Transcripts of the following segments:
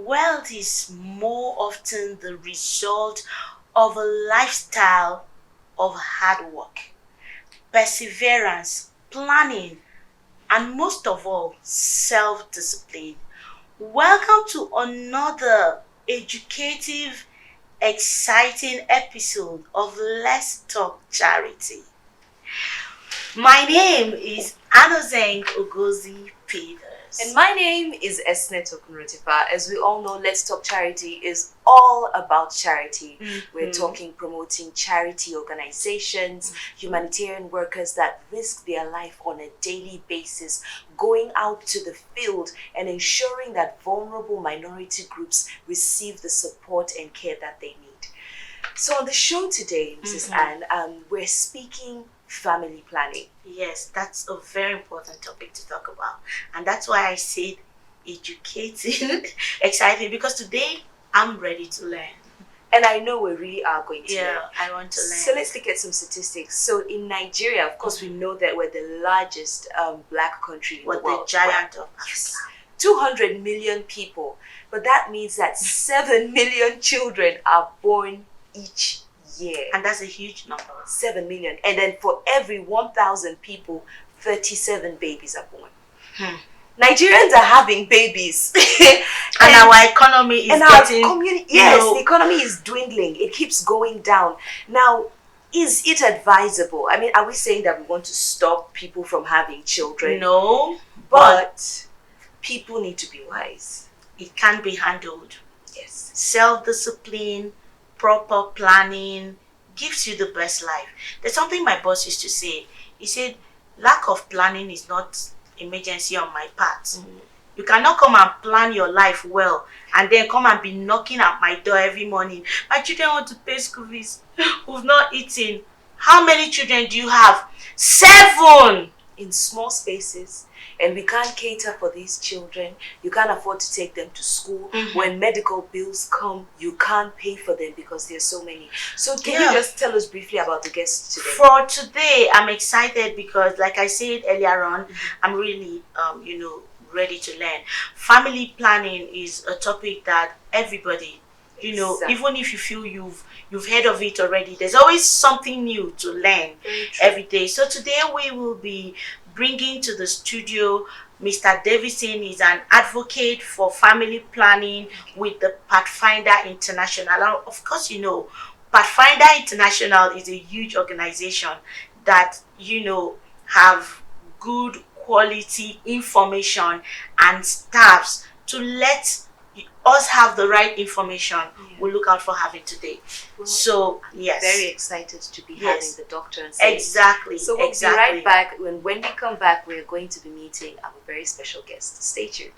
wealth is more often the result of a lifestyle of hard work, perseverance, planning, and most of all, self discipline. Welcome to another educative, exciting episode of Let's Talk Charity. My name is Anozeng Ogozi Peters. And my name is Esnet Okunrotipa. As we all know, Let's Talk Charity is all about charity. We're talking promoting charity organizations, humanitarian workers that risk their life on a daily basis, going out to the field and ensuring that vulnerable minority groups receive the support and care that they need. So on the show today, Mrs. Anne, we're speaking family planning. Yes, that's a very important topic to talk about. And that's why I said educating, exciting, because today I'm ready to learn. And I know we really are going to learn. Yeah, I want to learn. So let's look at some statistics. So in Nigeria, of course, we know that we're the largest black country in the world. The giant of Yes. 200 million people. But that means that 7 million children are born each year. And that's a huge number. 7 million. And then for every 1,000 people, 37 babies are born. Nigerians are having babies. and our economy is getting... the economy is dwindling. It keeps going down. Now, is it advisable? I mean, are we saying that we want to stop people from having children? No. But people need to be wise. It can be handled. Yes. Self-discipline, proper planning gives you the best life. There's something my boss used to say. He said, lack of planning is not emergency on my part. You cannot come and plan your life well and then come and be knocking at my door every morning. My children want to pay school fees. We've not eaten. How many children do you have? 7! In small spaces. And we can't cater for these children. You can't afford to take them to school. When medical bills come, you can't pay for them because there's so many. So can you just tell us briefly about the guests today? For today, I'm excited because, like I said earlier on, I'm really, ready to learn. Family planning is a topic that everybody, even if you feel you've heard of it already, there's always something new to learn every day. So today we will be bringing to the studio Mr. Davison. Is an advocate for family planning with the Pathfinder International. And of course, Pathfinder International is a huge organization that, have good quality information and staffs to let us have the right information we look out for having today. Well, so yes, very excited to be having the doctor and say exactly. So we'll be right back. When we come back, we're going to be meeting our very special guest. Stay tuned.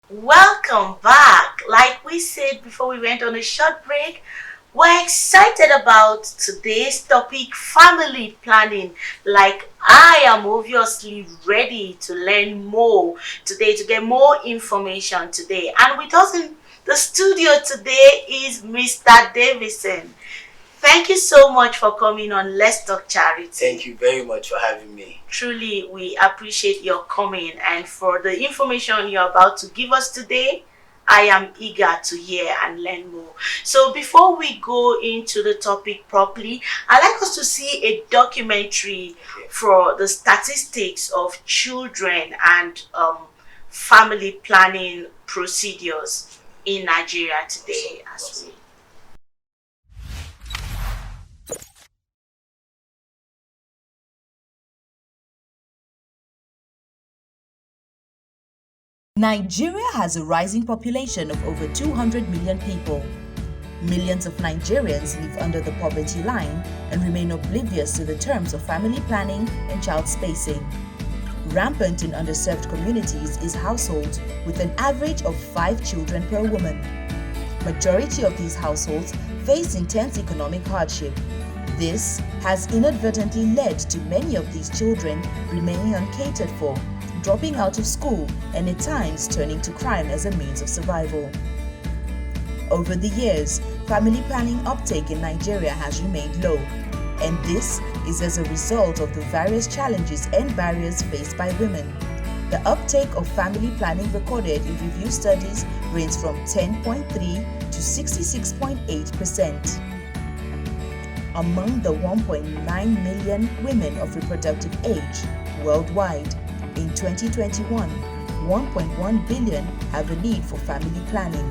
Welcome back. Like we said before we went on a short break, we're excited about today's topic, family planning. Like, I am obviously ready to learn more today, to get more information today. And with us in the studio today is Mr. Davison. Thank you so much for coming on Let's Talk Charity. Thank you very much for having me. Truly, we appreciate your coming and for the information you're about to give us today. I am eager to hear and learn more. So before we go into the topic properly, I'd like us to see a documentary for the statistics of children and family planning procedures in Nigeria today. Nigeria has a rising population of over 200 million people. Millions of Nigerians live under the poverty line and remain oblivious to the terms of family planning and child spacing. Rampant in underserved communities is households with an average of 5 children per woman. Majority of these households face intense economic hardship. This has inadvertently led to many of these children remaining uncatered for, dropping out of school, and at times turning to crime as a means of survival. Over the years, family planning uptake in Nigeria has remained low, and this is as a result of the various challenges and barriers faced by women, The uptake of family planning recorded in review studies ranged from 10.3 to 66.8%. Among the 1.9 million women of reproductive age worldwide in 2021, 1.1 billion have a need for family planning.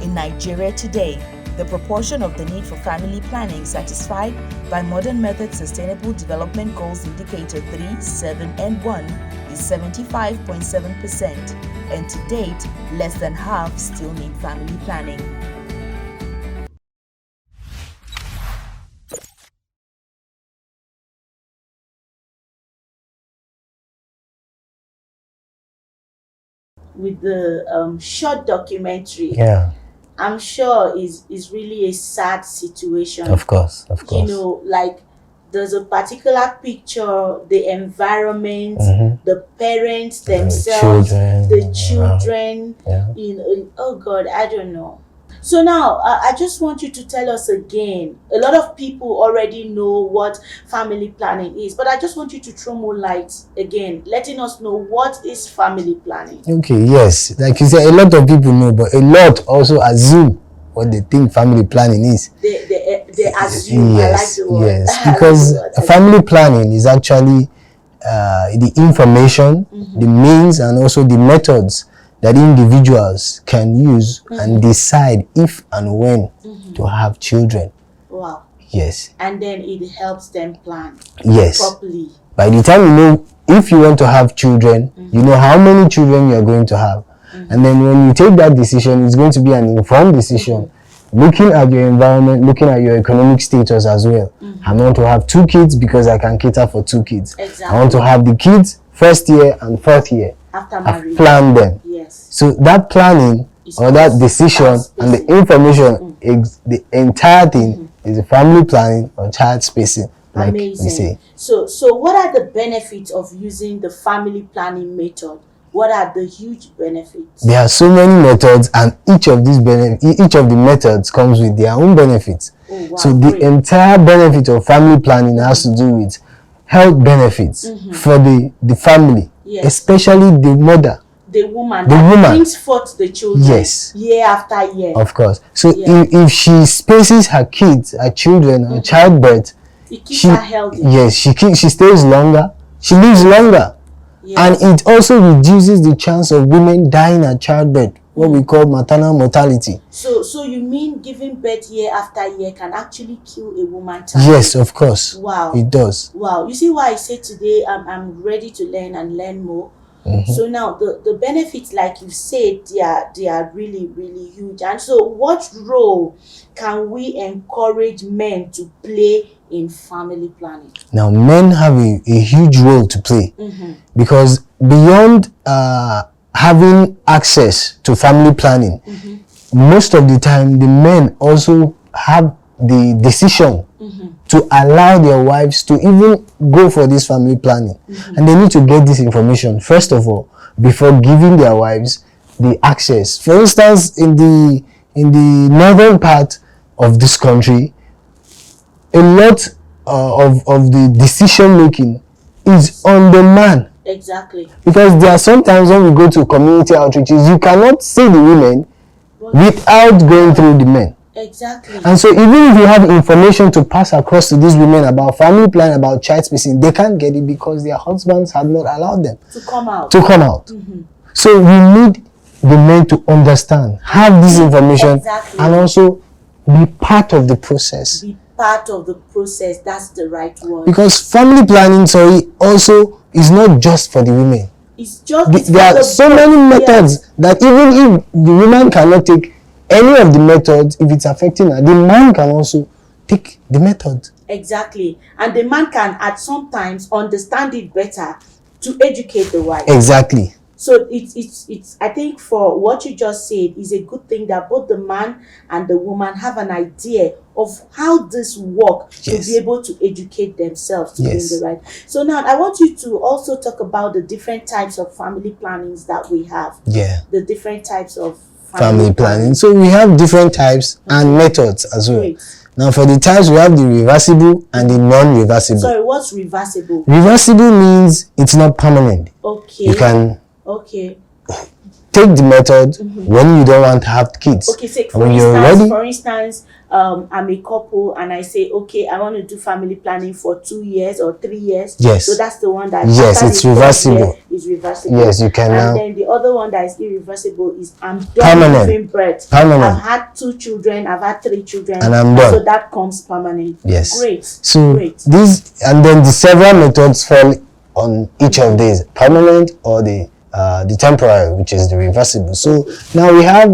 In Nigeria today, the proportion of the need for family planning satisfied by Modern Methods Sustainable Development Goals Indicator 3, 7, and 1 is 75.7%, and to date, less than half still need family planning. With the short documentary, Yeah, I'm sure is really a sad situation. of course. You know, like there's a particular picture, the environment, the parents themselves, the children, you know, oh God, I don't know. So now, I just want you to tell us again. A lot of people already know what family planning is, but I just want you to throw more light again, letting us know what is family planning. Okay, yes. Like you said, a lot of people know, but a lot also assume what they think family planning is. They assume. Yes, I like the word. yes. Because family planning is actually the information, the means, and also the methods that individuals can use and decide if and when to have children. Wow. Yes. And then it helps them plan properly. By the time you know if you want to have children, you know how many children you are going to have. And then when you take that decision, it's going to be an informed decision. Looking at your environment, looking at your economic status as well. I want to have 2 kids because I can cater for 2 kids. Exactly. I want to have the kids first year and 4th year. After marriage. I've planned them. Yes. So that planning or that decision and the information, the entire thing is a family planning or child spacing, like Amazing. we say. So what are the benefits of using the family planning method? What are the huge benefits? There are so many methods, and each of the methods comes with their own benefits. Oh, wow, so the entire benefit of family planning has to do with health benefits for the family, especially the mother. The woman The that woman brings forth the children year after year. Of course. So if she spaces her kids, her children, her childbirth, it keeps her healthy. Yes, she stays longer, she lives longer. And it also reduces the chance of women dying at childbirth, what we call maternal mortality. So you mean giving birth year after year can actually kill a woman child? Yes, of course. Wow. It does. Wow. You see why I say today I'm ready to learn and learn more. So now the benefits, like you said, they are really, really huge. And so what role can we encourage men to play in family planning? Now, men have a huge role to play because beyond having access to family planning, most of the time the men also have the decision to allow their wives to even go for this family planning. And they need to get this information, first of all, before giving their wives the access. For instance, in the northern part of this country, a lot of the decision making is on the man. Exactly. Because there are sometimes when we go to community outreaches, you cannot see the women without going through the men. Exactly. And so even if you have information to pass across to these women about family plan, about child spacing, they can't get it because their husbands have not allowed them to come out. So we need the men to understand, have this information, and also be part of the process. Be part of the process, that's the right word. Because family planning, also is not just for the women. It's just there are so many methods that even if the woman cannot take any of the methods, if it's affecting her, the man can also take the method. Exactly. And the man can at some times understand it better to educate the wife. Exactly. So it's I think for what you just said is a good thing that both the man and the woman have an idea of how this work to be able to educate themselves to be in the right. So now I want you to also talk about the different types of family plannings that we have. Yeah. The different types of family planning. So we have different types and methods as well. Now for the tiles, we have the reversible and the non-reversible. Sorry, what's reversible? Reversible means it's not permanent. Okay. You can Okay. take the method when you don't want to have kids. Okay, say And when you're ready, for instance, I'm a couple and I say, okay, I want to do family planning for 2 years or 3 years. Yes. So that's the one that Yes, after it's the third reversible. year is reversible. Yes, you can And now. then the other one that is irreversible is I'm done Permanent. giving birth. Permanent. I've had 2 children, I've had 3 children, And I'm done. so that comes permanent. Yes. Great. So Great. these, and then the several methods fall on each of these: permanent or the temporary, which is the reversible. So now we have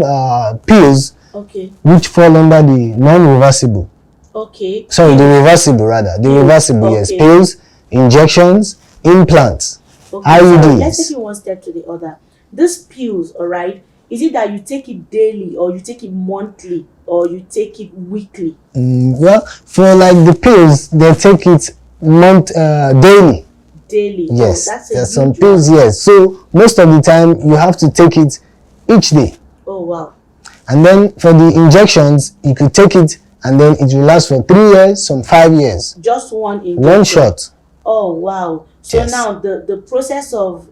pills Okay. which fall under the non-reversible. Okay. Sorry, the reversible rather. The reversible, yes. Okay. Pills, injections, implants, Okay, sorry, let's IUDs. take it one step to the other. These pills, all right, is it that you take it daily or you take it monthly or you take it weekly? Well, for like the pills, they take it daily. Daily. Yes, Oh, that's a there's some huge pills, one. yes. So most of the time, you have to take it each day. Oh, wow. And then for the injections, you could take it and then it will last for 3 years, some 5 years. Just one injection. One shot. Oh, wow. So Yes. now the process of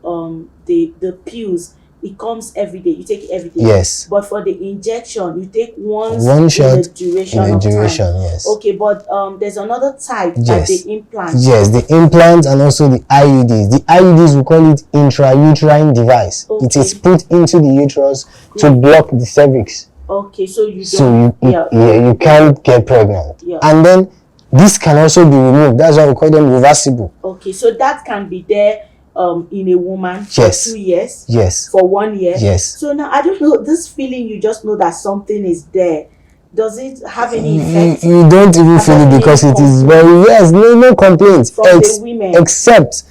the pills, it comes every day. You take it every day. Yes. But for the injection, you take once One shot in the duration in a of duration, time. yes. Okay, but there's another type, like Yes. the implant. Yes, the implants and also the IUDs. The IUDs, we call it intrauterine device. It Okay. is put into the uterus to block the cervix. Okay, so you So don't. you can't get pregnant. Yeah. And then this can also be removed. That's why we call them reversible. Okay, so that can be there in a woman for Yes. 2 years, Yes. for 1 year. Yes. So now I don't know, this feeling you just know that something is there. Does it have any effect You don't even Have feel it any because it is complaints? very, yes, no complaints. from the women? Except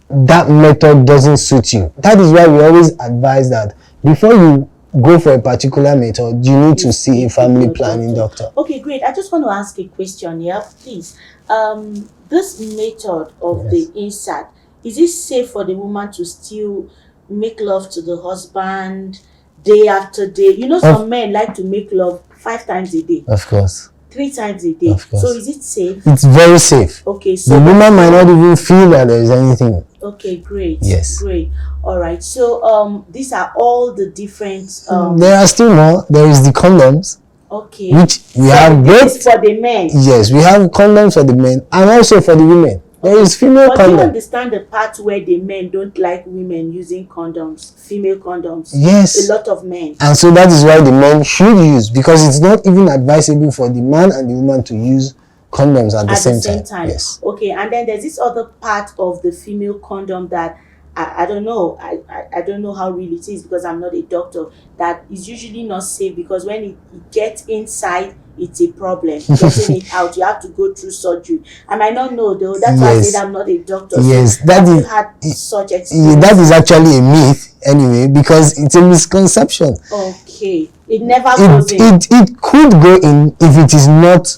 that method doesn't suit you. That is why we always advise that before you go for a particular method, you need to see a family planning doctor. Okay, great. I just want to ask a question here, please. This method of the insert, is it safe for the woman to still make love to the husband day after day? You know, some men like to make love 5 times a day, Of course. 3 times a day. Of course. So is it safe? It's very safe. Okay, The so woman might not even feel that there is anything. okay, great. Yes. Great. All right. So these are all the different There are still more. There is the condoms, okay. which we So have this both. is for the men. Yes, we have condoms for the men and also for the women. There is female But do you condom. understand the part where the men don't like women using condoms, female condoms? Yes. A lot of men. And so that is why the men should use, because it's not even advisable for the man and the woman to use condoms at the same time. Yes. Okay, and then there's this other part of the female condom that I don't know. I don't know how real it is because I'm not a doctor. That is usually not safe because when it gets inside, it's a problem. Getting it out, you have to go through surgery. I might not know though. That's why I Yes. said I'm not a doctor. Yes, So that have you is- had such Yeah, experience. that is actually a myth anyway, because it's a misconception. Okay, it never goes in. It could go in if it is not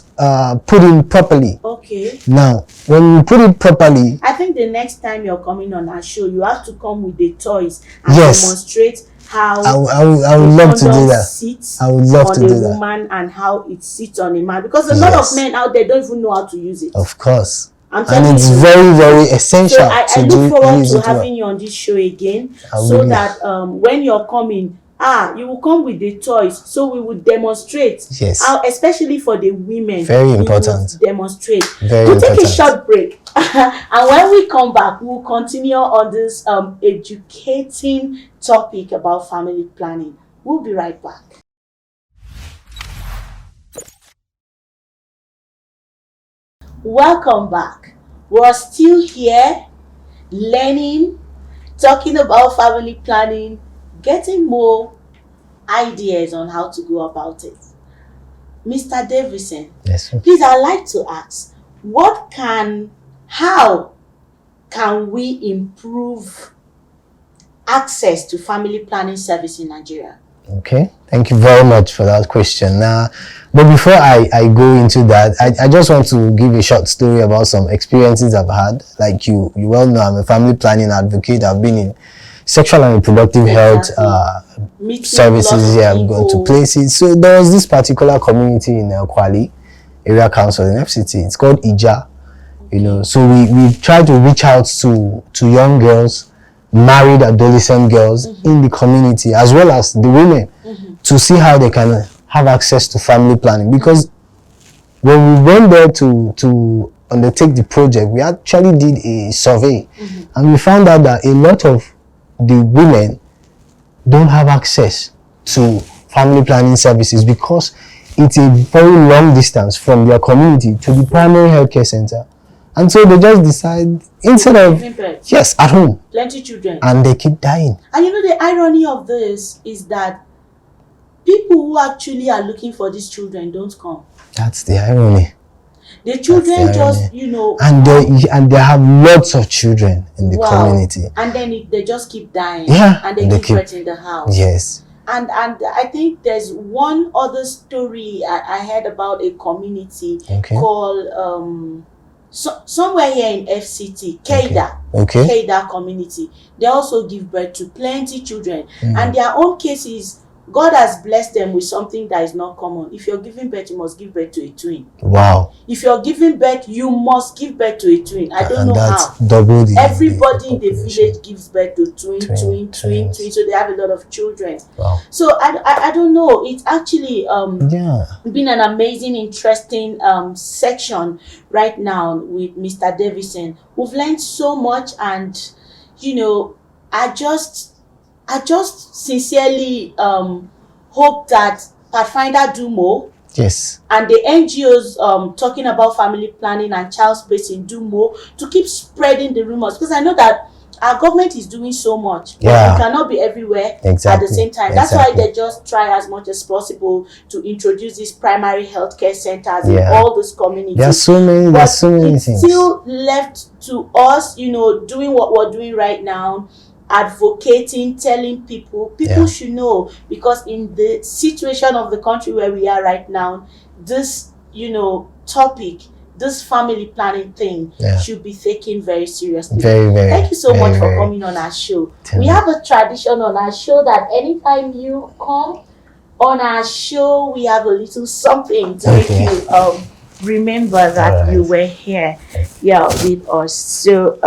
put in properly. Okay. Now, when you put it properly, I think the next time you're coming on our show, you have to come with the toys and Yes. demonstrate how I would love to do condom that. sits I would love on to a do that. woman and how it sits on a man. Because a lot Yes. of men out there don't even know how to use it. Of course. I'm telling And it's you. very, very essential So I to look forward use to it well. having you on this show again, I so will. that when you're coming, you will come with the toys, so we will demonstrate. Yes. How, especially for the women. Very we will important. Demonstrate. Very We'll take a important. short break, and when we come back, we'll continue on this educating topic about family planning. We'll be right back. Welcome back. We're still here learning, talking about family planning, getting more ideas on how to go about it. Mr. Davison, Yes. please, I'd like to ask, how can we improve access to family planning service in Nigeria? Okay, thank you very much for that question. Now, but before I go into that, I just want to give a short story about some experiences I've had. Like you well know, I'm a family planning advocate. I've been in sexual and reproductive health Meeting services. lots of Yeah, I've gone to people. places. So there was this particular community in Kwali. area council in FCT. It's called IJA. You know, so we try to reach out to young girls, married adolescent girls in the community, as well as the women, to see how they can have access to family planning. Because when we went there to undertake the project, we actually did a survey, and we found out that a lot of the women don't have access to family planning services because it's a very long distance from their community to the primary healthcare center. And so they just decide, instead of, yes, at home. Plenty children. And they keep dying. And you know, the irony of this is that people who actually are looking for these children don't come. That's the irony. The children just, you know. And they have lots of children in the community. And then they just keep dying. Yeah. And they keep birth in the house. Yes. And I think there's one other story I heard about a community called somewhere here in FCT, Keida. Keida community. They also give birth to plenty children. And their own cases, God has blessed them with something that is not common. If you're giving birth, you must give birth to a twin. Wow. If you're giving birth, you must give birth to a twin. I don't know how. Everybody in the village gives birth to twin. So they have a lot of children. Wow. So I don't know. It's actually been an amazing, interesting section right now with Mr. Davison. We've learned so much, and you know, I just sincerely hope that Pathfinder do more. Yes. And the NGOs talking about family planning and child spacing do more to keep spreading the rumors, because I know that our government is doing so much. Yeah. But it cannot be everywhere at the same time. That's why they just try as much as possible to introduce these primary healthcare centers in all those communities. There's so many things. Still left to us, you know, doing what we're doing right now, advocating, telling people should know, because in the situation of the country where we are right now, this, you know, topic, this family planning thing should be taken very seriously. Thank you so much for coming on our show. We have a tradition on our show that anytime you come on our show, we have a little something to make you remember that you were here with us. So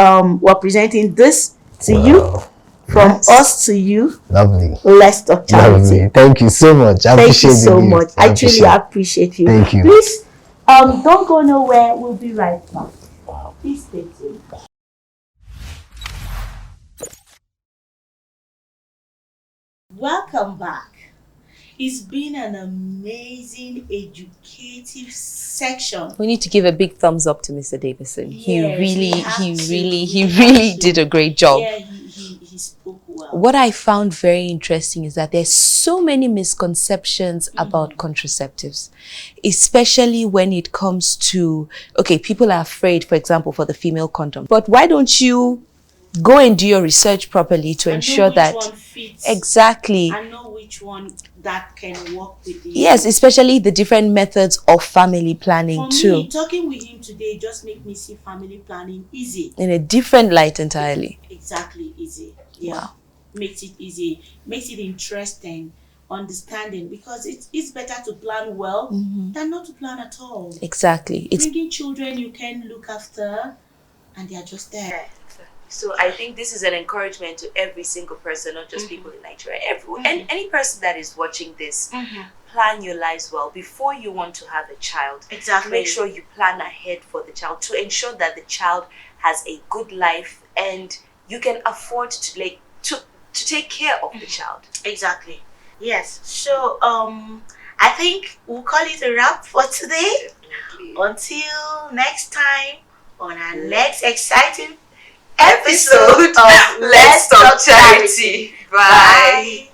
we're presenting this to you. From us to you. Lovely. Let's talk charity. Lovely. Thank you so much. Thank you so much. I truly appreciate you. Thank you. Please don't go nowhere. We'll be right back. Please stay tuned. Welcome back. It's been an amazing, educative section. We need to give a big thumbs up to Mr. Davison. He really did a great job. Yeah, he spoke well. What I found very interesting is that there's so many misconceptions about contraceptives, especially when it comes to, people are afraid, for example, for the female condom. But why don't you go and do your research properly to ensure that one fits. Exactly. I know which one that can work with you. Yes, especially the different methods of family planning too. Me, talking with him today just make me see family planning easy. In a different light entirely. Exactly, easy. Yeah. Wow. Makes it easy. Makes it interesting, understanding, because it's better to plan well than not to plan at all. Exactly. It's bringing children you can look after, and they are just there. So I think this is an encouragement to every single person, not just people in Nigeria, everyone, and any person that is watching this. Plan your lives well before you want to have a child. Exactly. Make sure you plan ahead for the child to ensure that the child has a good life and you can afford to take care of the child. Exactly. Yes. So I think we'll call it a wrap for today. Definitely. Until next time on our next exciting episode of Let's Talk Charity. Bye.